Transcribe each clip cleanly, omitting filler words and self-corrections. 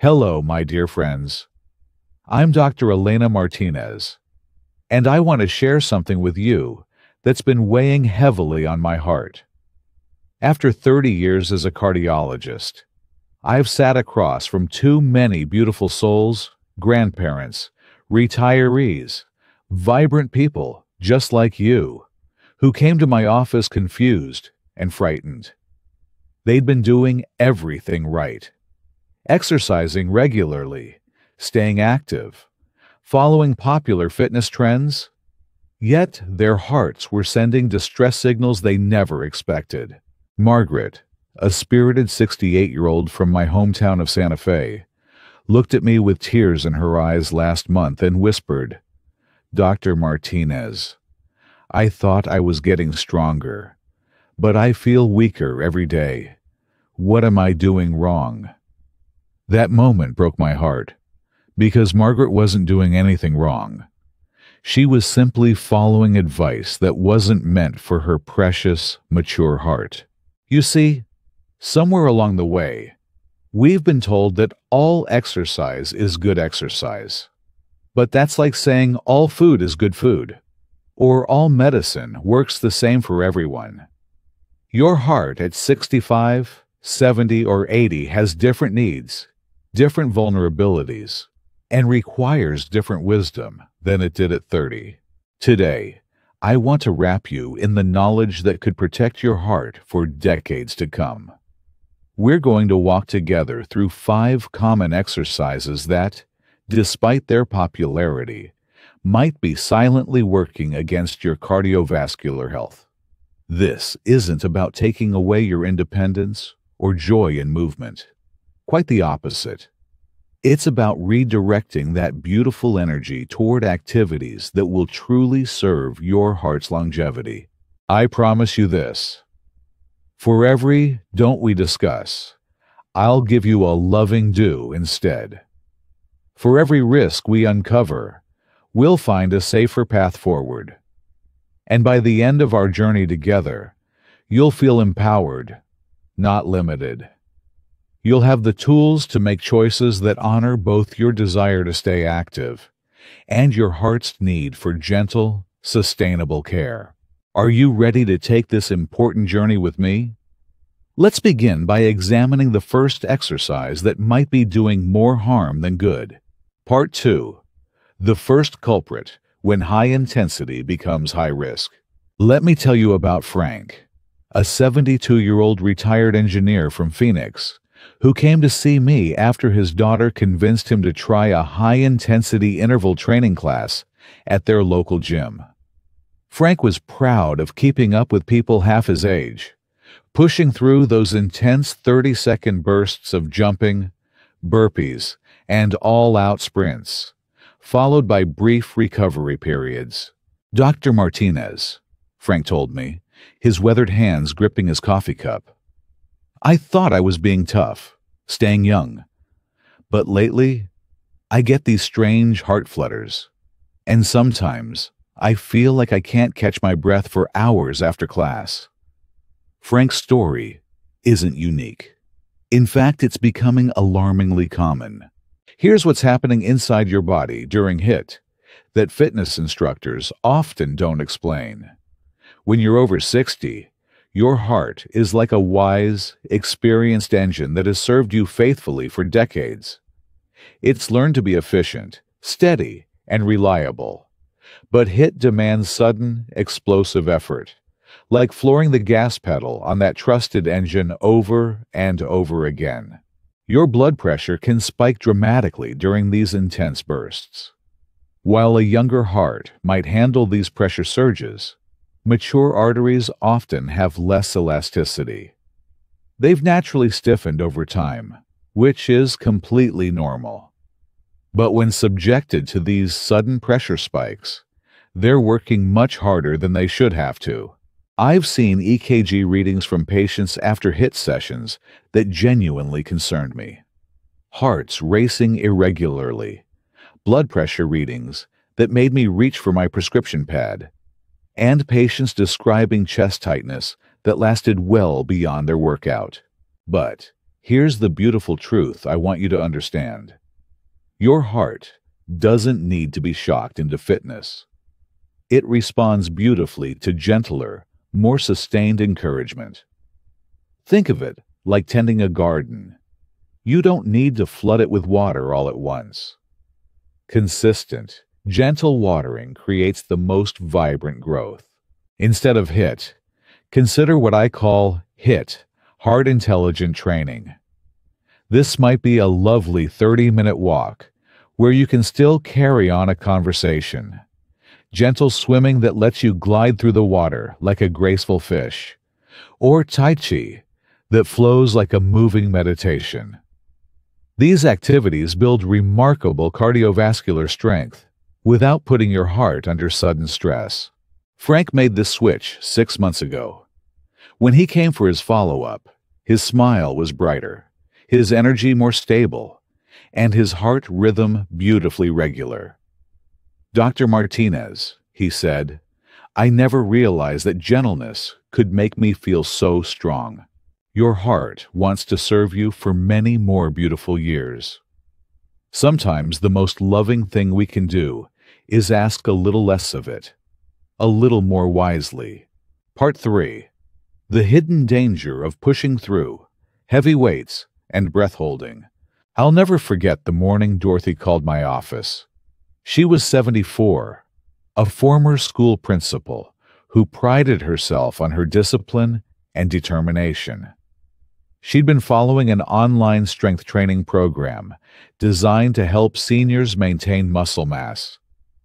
Hello, my dear friends. I'm Dr. Elena Martinez, and I want to share something with you that's been weighing heavily on my heart. After 30 years as a cardiologist, I've sat across from too many beautiful souls, grandparents, retirees, vibrant people just like you, who came to my office confused and frightened. They'd been doing everything right. Exercising regularly, staying active, following popular fitness trends, yet their hearts were sending distress signals they never expected. Margaret, a spirited 68-year-old from my hometown of Santa Fe, looked at me with tears in her eyes last month and whispered, "Dr. Martinez, I thought I was getting stronger, but I feel weaker every day. What am I doing wrong?" That moment broke my heart, because Margaret wasn't doing anything wrong. She was simply following advice that wasn't meant for her precious, mature heart. You see, somewhere along the way, we've been told that all exercise is good exercise. But that's like saying all food is good food, or all medicine works the same for everyone. Your heart at 65, 70, or 80 has different needs, different vulnerabilities, and requires different wisdom than it did at 30. Today, I want to wrap you in the knowledge that could protect your heart for decades to come. We're going to walk together through 5 common exercises that, despite their popularity, might be silently working against your cardiovascular health. This isn't about taking away your independence or joy in movement. Quite the opposite. It's about redirecting that beautiful energy toward activities that will truly serve your heart's longevity. I promise you this. For every don't we discuss, I'll give you a loving do instead. For every risk we uncover, we'll find a safer path forward. And by the end of our journey together, you'll feel empowered, not limited. You'll have the tools to make choices that honor both your desire to stay active and your heart's need for gentle, sustainable care. Are you ready to take this important journey with me? Let's begin by examining the first exercise that might be doing more harm than good. Part 2. The first culprit when high intensity becomes high risk. Let me tell you about Frank, a 72-year-old retired engineer from Phoenix, who came to see me after his daughter convinced him to try a high-intensity interval training class at their local gym. Frank was proud of keeping up with people half his age, pushing through those intense 30-second bursts of jumping, burpees, and all-out sprints, followed by brief recovery periods. "Dr. Martinez," Frank told me, his weathered hands gripping his coffee cup, "I thought I was being tough, staying young. But lately, I get these strange heart flutters, and sometimes I feel like I can't catch my breath for hours after class." Frank's story isn't unique. In fact, it's becoming alarmingly common. Here's what's happening inside your body during HIIT that fitness instructors often don't explain. When you're over 60, your heart is like a wise, experienced engine that has served you faithfully for decades. It's learned to be efficient, steady, and reliable. But HIIT demands sudden, explosive effort, like flooring the gas pedal on that trusted engine over and over again. Your blood pressure can spike dramatically during these intense bursts. While a younger heart might handle these pressure surges, mature arteries often have less elasticity. They've naturally stiffened over time, which is completely normal. But when subjected to these sudden pressure spikes, they're working much harder than they should have to. I've seen EKG readings from patients after HIIT sessions that genuinely concerned me. Hearts racing irregularly, blood pressure readings that made me reach for my prescription pad, and patients describing chest tightness that lasted well beyond their workout. But Here's the beautiful truth I want you to understand. Your heart doesn't need to be shocked into fitness. It responds beautifully to gentler, more sustained encouragement. Think of it like tending a garden. You don't need to flood it with water all at once. Consistent, gentle watering creates the most vibrant growth. Instead of HIIT, consider what I call HIIT, Heart Intelligent Training. This might be a lovely 30-minute walk where you can still carry on a conversation. Gentle swimming that lets you glide through the water like a graceful fish. Or Tai Chi that flows like a moving meditation. These activities build remarkable cardiovascular strength without putting your heart under sudden stress. Frank made this switch 6 months ago. When he came for his follow-up, his smile was brighter, his energy more stable, and his heart rhythm beautifully regular. "Dr. Martinez," he said, "I never realized that gentleness could make me feel so strong. Your heart wants to serve you for many more beautiful years." Sometimes the most loving thing we can do is ask a little less of it, a little more wisely. Part 3. The hidden danger of pushing through, heavy weights, and breath holding. I'll never forget the morning Dorothy called my office. She was 74, a former school principal who prided herself on her discipline and determination. She'd been following an online strength training program designed to help seniors maintain muscle mass,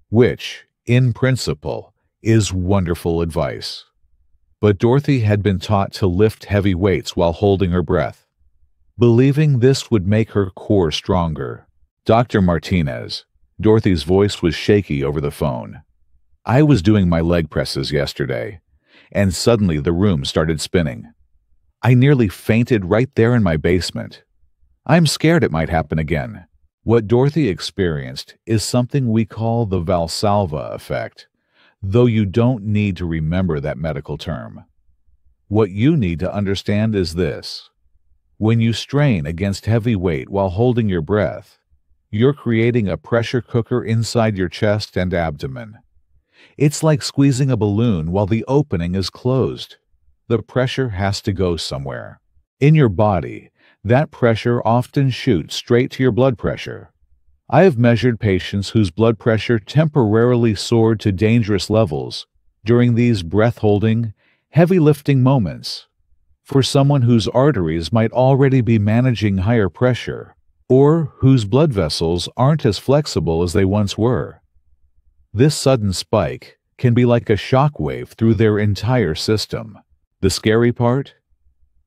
which, in principle, is wonderful advice. But Dorothy had been taught to lift heavy weights while holding her breath, believing this would make her core stronger. "Dr. Martinez," Dorothy's voice was shaky over the phone. "I was doing my leg presses yesterday, and suddenly the room started spinning. I nearly fainted right there in my basement. I'm scared it might happen again." What Dorothy experienced is something we call the Valsalva effect, though you don't need to remember that medical term. What you need to understand is this. When you strain against heavy weight while holding your breath, you're creating a pressure cooker inside your chest and abdomen. It's like squeezing a balloon while the opening is closed. The pressure has to go somewhere. In your body, that pressure often shoots straight to your blood pressure. I have measured patients whose blood pressure temporarily soared to dangerous levels during these breath-holding, heavy-lifting moments. For someone whose arteries might already be managing higher pressure, or whose blood vessels aren't as flexible as they once were. This sudden spike can be like a shock wave through their entire system. The scary part?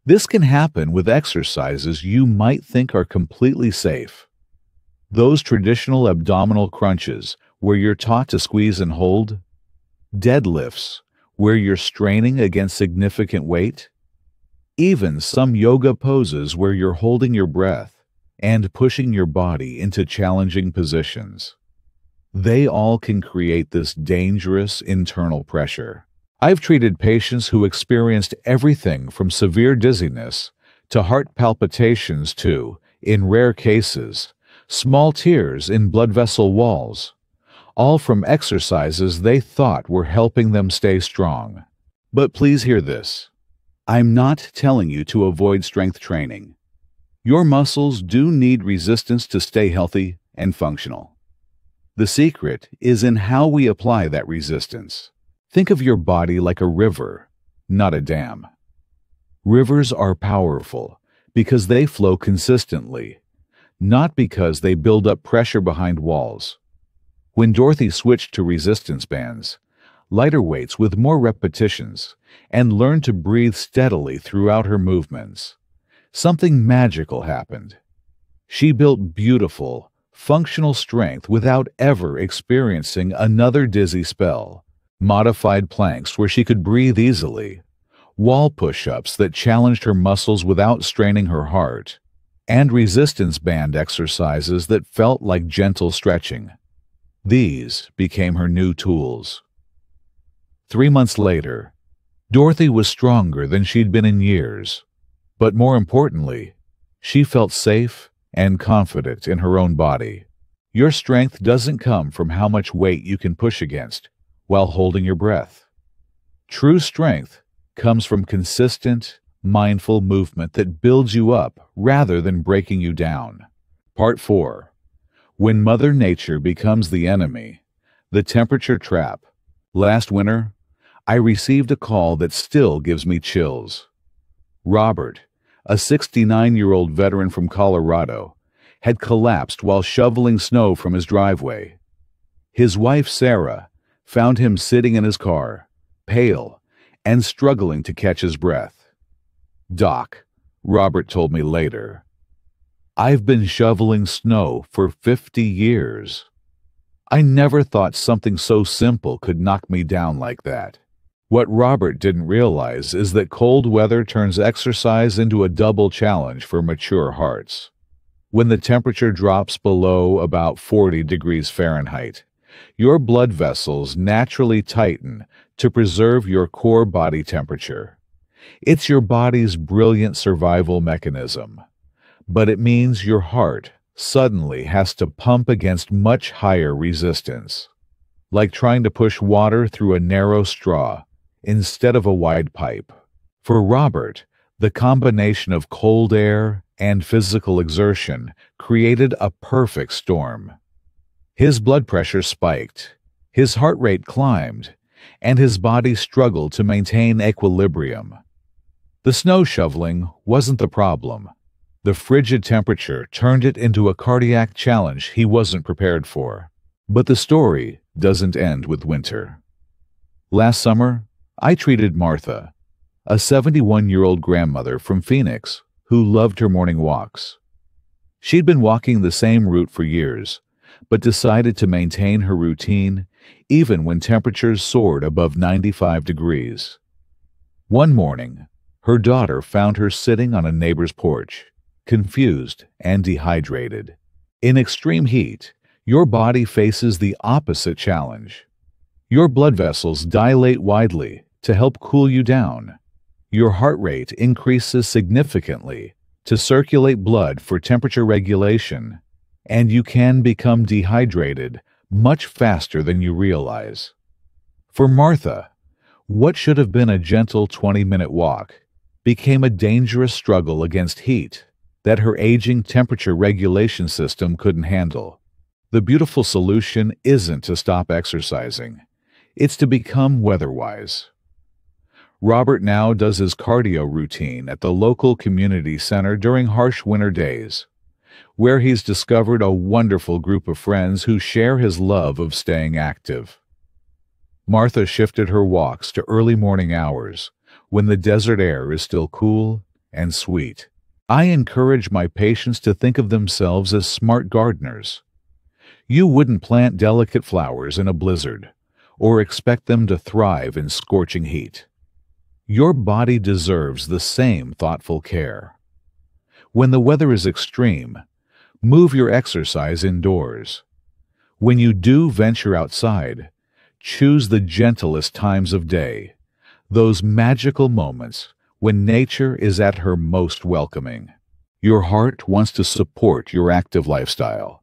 This can happen with exercises you might think are completely safe. Those traditional abdominal crunches where you're taught to squeeze and hold, deadlifts where you're straining against significant weight, even some yoga poses where you're holding your breath and pushing your body into challenging positions. They all can create this dangerous internal pressure. I've treated patients who experienced everything from severe dizziness to heart palpitations to, in rare cases, small tears in blood vessel walls, all from exercises they thought were helping them stay strong. But please hear this. I'm not telling you to avoid strength training. Your muscles do need resistance to stay healthy and functional. The secret is in how we apply that resistance. Think of your body like a river, not a dam. Rivers are powerful because they flow consistently, not because they build up pressure behind walls. When Dorothy switched to resistance bands, lighter weights with more repetitions, and learned to breathe steadily throughout her movements, something magical happened. She built beautiful, functional strength without ever experiencing another dizzy spell. Modified planks where she could breathe easily, wall push-ups that challenged her muscles without straining her heart, and resistance band exercises that felt like gentle stretching. These became her new tools. 3 months later, Dorothy was stronger than she'd been in years, but more importantly, She felt safe and confident in her own body. Your strength doesn't come from how much weight you can push against while holding your breath. True strength comes from consistent, mindful movement that builds you up rather than breaking you down. Part 4. When Mother Nature becomes the enemy, the temperature trap. Last winter, I received a call that still gives me chills. Robert, a 69-year-old veteran from Colorado, had collapsed while shoveling snow from his driveway. His wife, Sarah, found him sitting in his car, pale and struggling to catch his breath. "Doc," Robert told me later, "I've been shoveling snow for 50 years. I never thought something so simple could knock me down like that." What Robert didn't realize is that cold weather turns exercise into a double challenge for mature hearts. When the temperature drops below about 40 degrees Fahrenheit, your blood vessels naturally tighten to preserve your core body temperature. It's your body's brilliant survival mechanism, but it means your heart suddenly has to pump against much higher resistance, like trying to push water through a narrow straw instead of a wide pipe. For Robert, the combination of cold air and physical exertion created a perfect storm. His blood pressure spiked, his heart rate climbed, and his body struggled to maintain equilibrium. The snow shoveling wasn't the problem. The frigid temperature turned it into a cardiac challenge he wasn't prepared for. But the story doesn't end with winter. Last summer, I treated Martha, a 71-year-old grandmother from Phoenix who loved her morning walks. She'd been walking the same route for years, but decided to maintain her routine even when temperatures soared above 95 degrees. One morning, her daughter found her sitting on a neighbor's porch, confused and dehydrated. In extreme heat, your body faces the opposite challenge. Your blood vessels dilate widely to help cool you down. Your heart rate increases significantly to circulate blood for temperature regulation, and you can become dehydrated much faster than you realize. For Martha, what should have been a gentle 20-minute walk became a dangerous struggle against heat that her aging temperature regulation system couldn't handle. The beautiful solution isn't to stop exercising. It's to become weather-wise. Robert now does his cardio routine at the local community center during harsh winter days, where he's discovered a wonderful group of friends who share his love of staying active. Martha shifted her walks to early morning hours, when the desert air is still cool and sweet. I encourage my patients to think of themselves as smart gardeners. You wouldn't plant delicate flowers in a blizzard, or expect them to thrive in scorching heat. Your body deserves the same thoughtful care. When the weather is extreme, move your exercise indoors. When you do venture outside, choose the gentlest times of day, those magical moments when nature is at her most welcoming. Your heart wants to support your active lifestyle.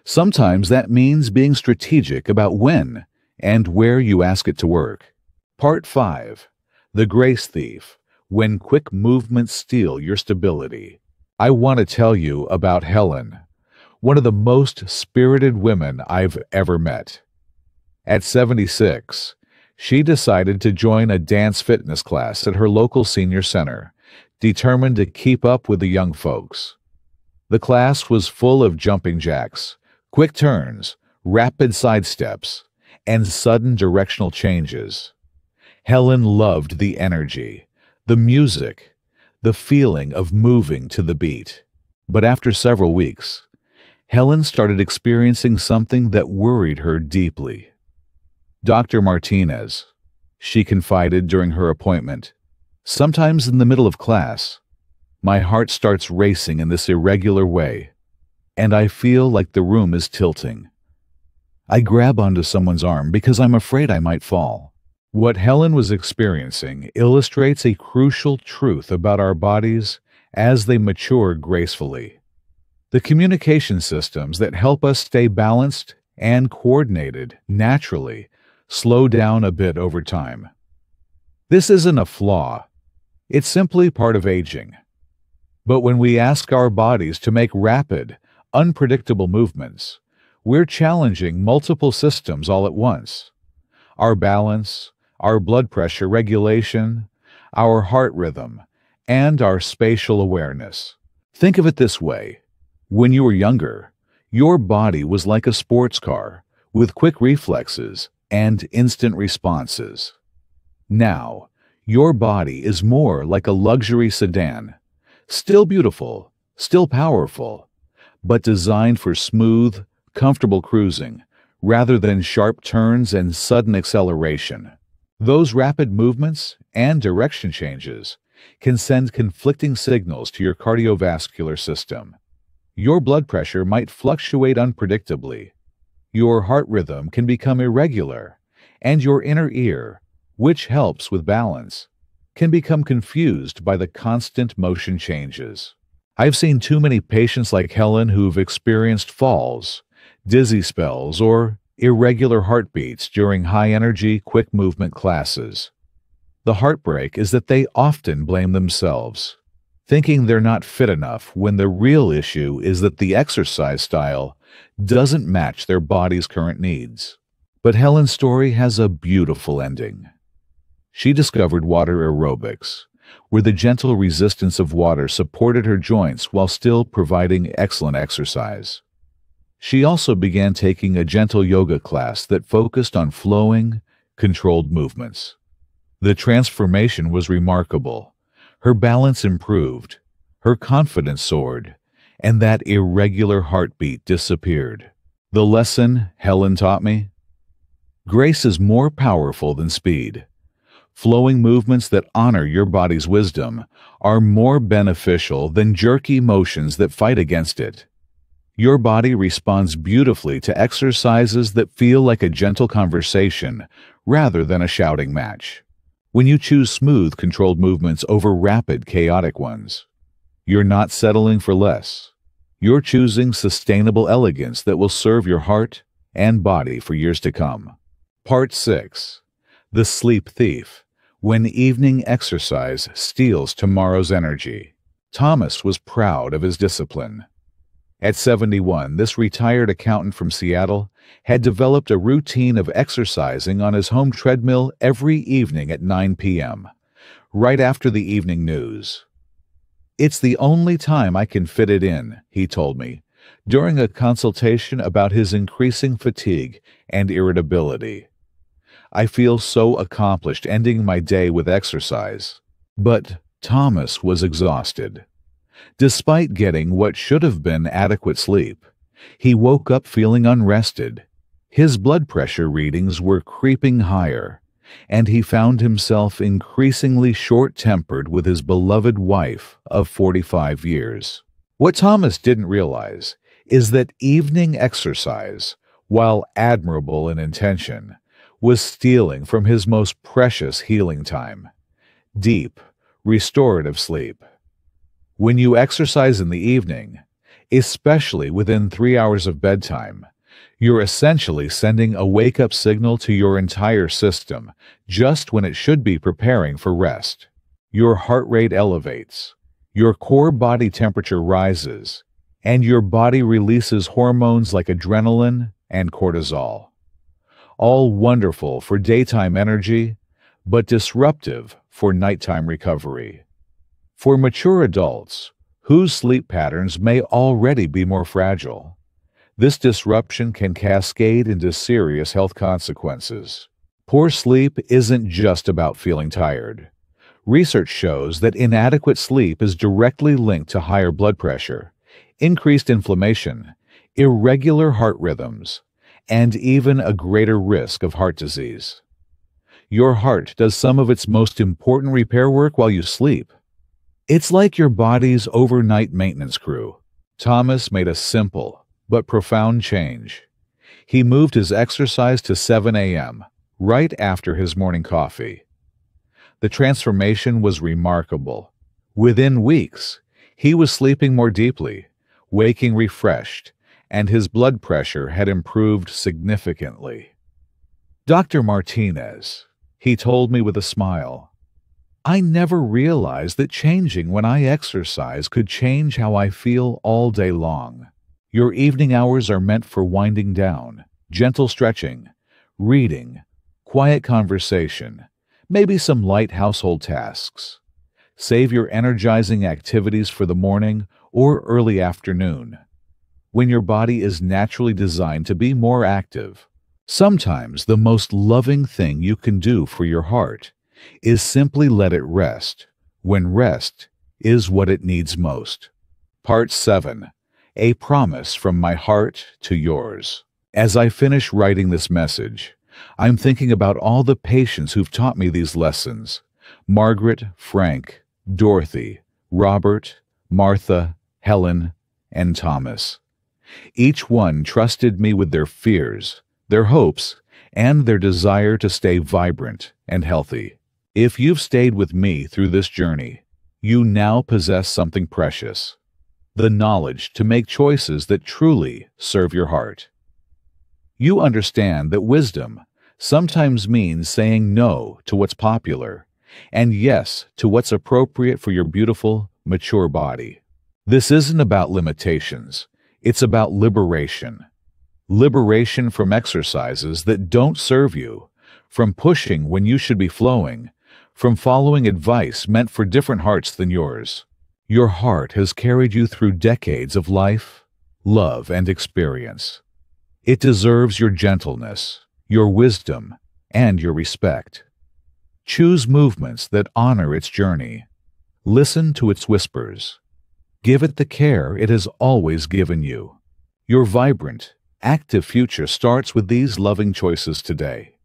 Sometimes that means being strategic about when and where you ask it to work. Part 5. The Grace Thief, when quick movements steal your stability. I want to tell you about Helen, one of the most spirited women I've ever met. At 76, she decided to join a dance fitness class at her local senior center, determined to keep up with the young folks. The class was full of jumping jacks, quick turns, rapid sidesteps, and sudden directional changes. Helen loved the energy, the music, the feeling of moving to the beat. But after several weeks, Helen started experiencing something that worried her deeply. "Dr. Martinez," she confided during her appointment, "sometimes in the middle of class, my heart starts racing in this irregular way, and I feel like the room is tilting. I grab onto someone's arm because I'm afraid I might fall." What Helen was experiencing illustrates a crucial truth about our bodies as they mature gracefully. The communication systems that help us stay balanced and coordinated naturally slow down a bit over time. This isn't a flaw, it's simply part of aging. But when we ask our bodies to make rapid, unpredictable movements, we're challenging multiple systems all at once. Our balance, our blood pressure regulation, our heart rhythm, and our spatial awareness. Think of it this way. When you were younger, your body was like a sports car with quick reflexes and instant responses. Now, your body is more like a luxury sedan, still beautiful, still powerful, but designed for smooth, comfortable cruising rather than sharp turns and sudden acceleration. Those rapid movements and direction changes can send conflicting signals to your cardiovascular system. Your blood pressure might fluctuate unpredictably. Your heart rhythm can become irregular, and your inner ear, which helps with balance, can become confused by the constant motion changes. I've seen too many patients like Helen who've experienced falls, dizzy spells, or irregular heartbeats during high-energy, quick-movement classes. The heartbreak is that they often blame themselves, thinking they're not fit enough when the real issue is that the exercise style doesn't match their body's current needs. But Helen's story has a beautiful ending. She discovered water aerobics, where the gentle resistance of water supported her joints while still providing excellent exercise. She also began taking a gentle yoga class that focused on flowing, controlled movements. The transformation was remarkable. Her balance improved, her confidence soared, and that irregular heartbeat disappeared. The lesson Helen taught me? Grace is more powerful than speed. Flowing movements that honor your body's wisdom are more beneficial than jerky motions that fight against it. Your body responds beautifully to exercises that feel like a gentle conversation rather than a shouting match. When you choose smooth, controlled movements over rapid, chaotic ones, you're not settling for less. You're choosing sustainable elegance that will serve your heart and body for years to come. Part 6. The Sleep Thief. When evening exercise steals tomorrow's energy. Thomas was proud of his discipline. At 71, this retired accountant from Seattle had developed a routine of exercising on his home treadmill every evening at 9 p.m., right after the evening news. "It's the only time I can fit it in," he told me, during a consultation about his increasing fatigue and irritability. "I feel so accomplished ending my day with exercise." But Thomas was exhausted. Despite getting what should have been adequate sleep, he woke up feeling unrested. His blood pressure readings were creeping higher, and he found himself increasingly short-tempered with his beloved wife of 45 years. What Thomas didn't realize is that evening exercise, while admirable in intention, was stealing from his most precious healing time, deep, restorative sleep. When you exercise in the evening, especially within 3 hours of bedtime, you're essentially sending a wake-up signal to your entire system just when it should be preparing for rest. Your heart rate elevates, your core body temperature rises, and your body releases hormones like adrenaline and cortisol. All wonderful for daytime energy, but disruptive for nighttime recovery. For mature adults, whose sleep patterns may already be more fragile, this disruption can cascade into serious health consequences. Poor sleep isn't just about feeling tired. Research shows that inadequate sleep is directly linked to higher blood pressure, increased inflammation, irregular heart rhythms, and even a greater risk of heart disease. Your heart does some of its most important repair work while you sleep. It's like your body's overnight maintenance crew. Thomas made a simple but profound change. He moved his exercise to 7 a.m., right after his morning coffee. The transformation was remarkable. Within weeks, He was sleeping more deeply, waking refreshed, and his blood pressure had improved significantly. Dr. Martinez, he told me with a smile, I never realized that changing when I exercise could change how I feel all day long. Your evening hours are meant for winding down, gentle stretching, reading, quiet conversation, maybe some light household tasks. Save your energizing activities for the morning or early afternoon, when your body is naturally designed to be more active. Sometimes the most loving thing you can do for your heart is simply let it rest, when rest is what it needs most. Part 7. A Promise from My Heart to Yours. As I finish writing this message, I'm thinking about all the patients who've taught me these lessons. Margaret, Frank, Dorothy, Robert, Martha, Helen, and Thomas. Each one trusted me with their fears, their hopes, and their desire to stay vibrant and healthy. If you've stayed with me through this journey, you now possess something precious, the knowledge to make choices that truly serve your heart. You understand that wisdom sometimes means saying no to what's popular and yes to what's appropriate for your beautiful, mature body. This isn't about limitations, it's about liberation. Liberation from exercises that don't serve you, from pushing when you should be flowing, from following advice meant for different hearts than yours. Your heart has carried you through decades of life, love, and experience. It deserves your gentleness, your wisdom, and your respect. Choose movements that honor its journey. Listen to its whispers. Give it the care it has always given you. Your vibrant, active future starts with these loving choices today.